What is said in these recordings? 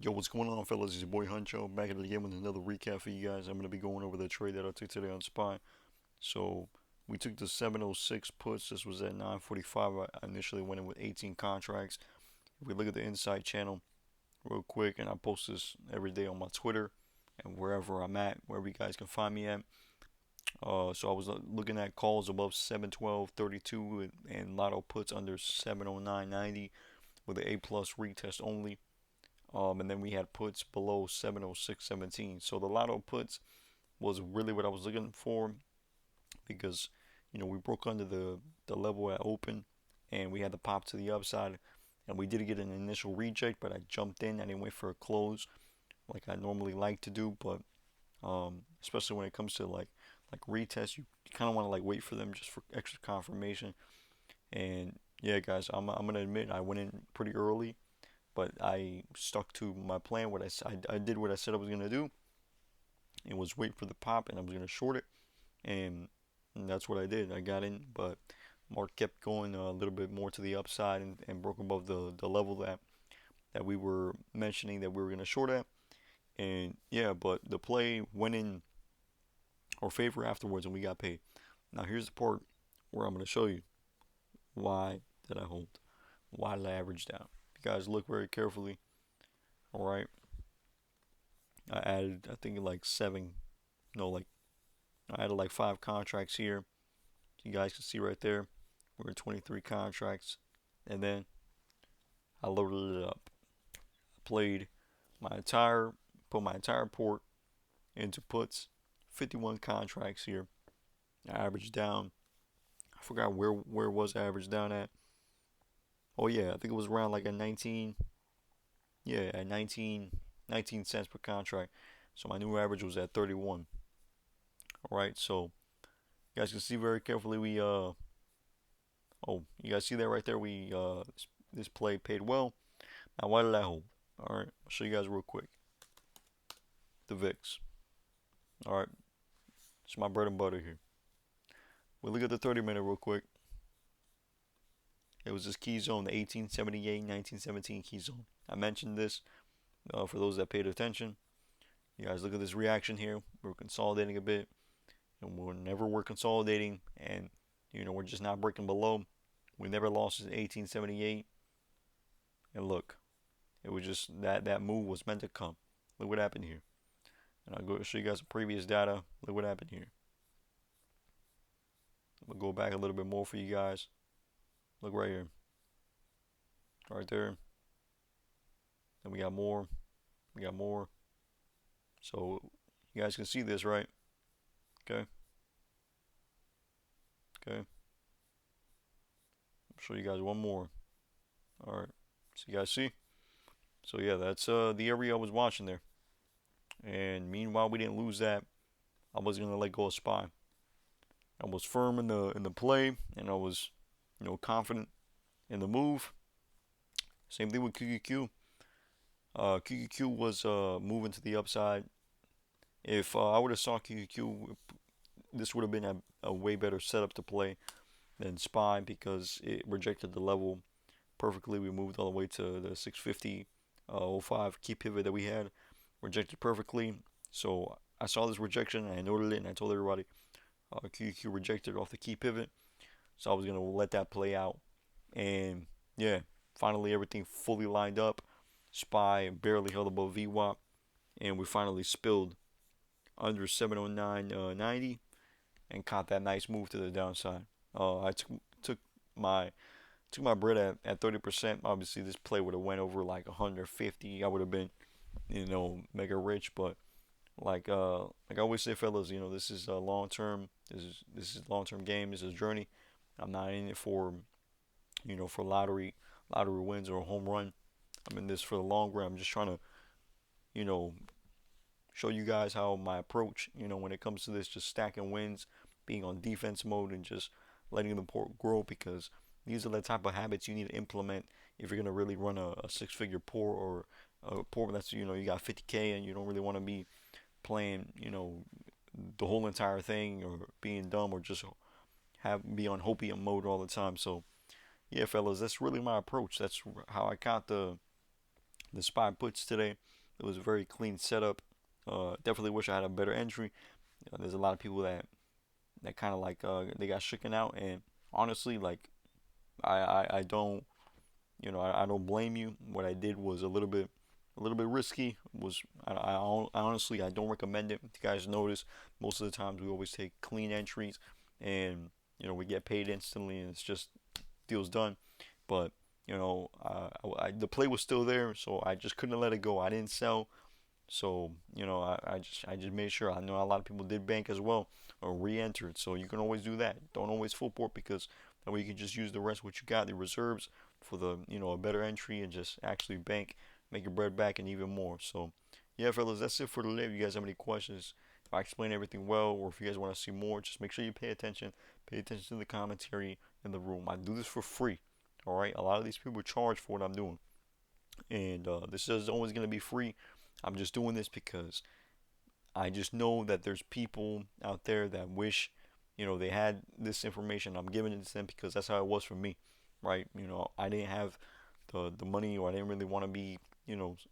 Yo, what's going on, fellas? It's your boy Huncho back at it again with another recap for you guys. I'm going to be going over the trade that I took today on SPY. So, we took the 706 puts. This was at 945. I initially went in with 18 contracts. If we look at the inside channel real quick, and I post this every day on my Twitter and wherever I'm at, wherever you guys can find me at. So I was looking at calls above 712.32 and lotto puts under 709.90 with an A plus retest only. And then we had puts below 706.17. So the lotto puts was really what I was looking for because we broke under the level at open and we had the pop to the upside and we did get an initial reject, but I jumped in. I didn't wait for a close like I normally like to do, but especially when it comes to like retests, you kind of want to like wait for them just for extra confirmation. And yeah, guys, I'm gonna admit I went in pretty early, but I stuck to my plan. I did what I said I was gonna do. It was wait for the pop, and I was gonna short it, and that's what I did. I got in, but mark kept going a little bit more to the upside and broke above the level that we were mentioning that we were gonna short at. And yeah, but the play went in our favor afterwards, and we got paid. Now here's the part where I'm gonna show you why did I hold, why did I average down. You guys look very carefully. All right, I added, I think like seven, no, like I added like five contracts here. You guys can see right there, we're in 23 contracts, and then I loaded it up. I played put my entire port into puts, 51 contracts here. I averaged down. I forgot where was I averaged down at. Oh yeah, I think it was around like a 19. Yeah, at 19 cents per contract. So my new average was at 31. All right, so you guys can see very carefully oh, you guys see that right there? This play paid well. Now why did I hold? All right, I'll show you guys real quick. The VIX. All right, it's my bread and butter here. We look at the 30-minute real quick. It was this key zone, the 1878, 1917 key zone. I mentioned this for those that paid attention. You guys look at this reaction here. We're consolidating a bit, and whenever we're consolidating, and we're just not breaking below. We never lost in 1878, and look, it was just that move was meant to come. Look what happened here, and I'll go show you guys some previous data. Look what happened here. I'm gonna go back a little bit more for you guys. Look right here, right there. Then we got more. We got more. So you guys can see this, right? Okay. Okay. I'll show you guys one more. All right. So you guys see? So yeah, that's the area I was watching there. And meanwhile, we didn't lose that. I was gonna let go of SPY. I was firm in the play, and I was, confident in the move. Same thing with QQQ. QQQ was moving to the upside. If I would have saw QQQ, this would have been a way better setup to play than SPY because it rejected the level perfectly. We moved all the way to the 650 05 key pivot that we had, rejected perfectly. So I saw this rejection and I noted it and I told everybody QQ rejected off the key pivot. So I was gonna let that play out, and yeah, finally everything fully lined up. SPY barely held above VWAP, and we finally spilled under 709.90 and caught that nice move to the downside. I took my took my bread at 30%. Obviously, this play would have went over like 150. I would have been, mega rich. But like I always say, fellas, this is a long term. This is a long term game. This is a journey. I'm not in it for, for lottery wins or a home run. I'm in this for the long run. I'm just trying to, you know, show you guys how my approach, when it comes to this, just stacking wins, being on defense mode, and just letting the port grow because these are the type of habits you need to implement if you're gonna really run a six-figure port or a port that's you got 50K and you don't really want to be playing the whole entire thing or being dumb or just be on hopium mode all the time. So yeah, fellas, that's really my approach. That's how I caught the SPY puts today. It was a very clean setup. Definitely wish I had a better entry. There's a lot of people that kind of like they got stricken out, and honestly, like I don't I don't blame you. What I did was a little bit risky. Was I honestly I don't recommend it. If you guys notice, most of the times we always take clean entries, and we get paid instantly, and it's just deals done. But the play was still there, so I just couldn't let it go. I didn't sell, so I just made sure. I know a lot of people did bank as well or re-entered, so you can always do that. Don't always full port because that way you can just use the rest of what you got, the reserves for the a better entry and just actually bank, make your bread back and even more. So yeah, fellas, that's it for today. If you guys have any questions, if I explain everything well, or if you guys want to see more, just make sure you pay attention. Pay attention to the commentary in the room. I do this for free. All right, a lot of these people charge for what I'm doing, and this is always going to be free. I'm just doing this because I just know that there's people out there that wish, they had this information. I'm giving it to them because that's how it was for me, right? I didn't have the money, or I didn't really want to be,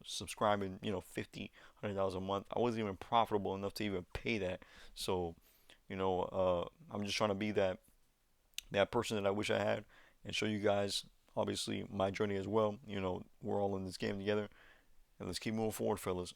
subscribing, 50, $100 a month. I wasn't even profitable enough to even pay that. So, I'm just trying to be that person that I wish I had and show you guys, obviously, my journey as well. We're all in this game together, and let's keep moving forward, fellas.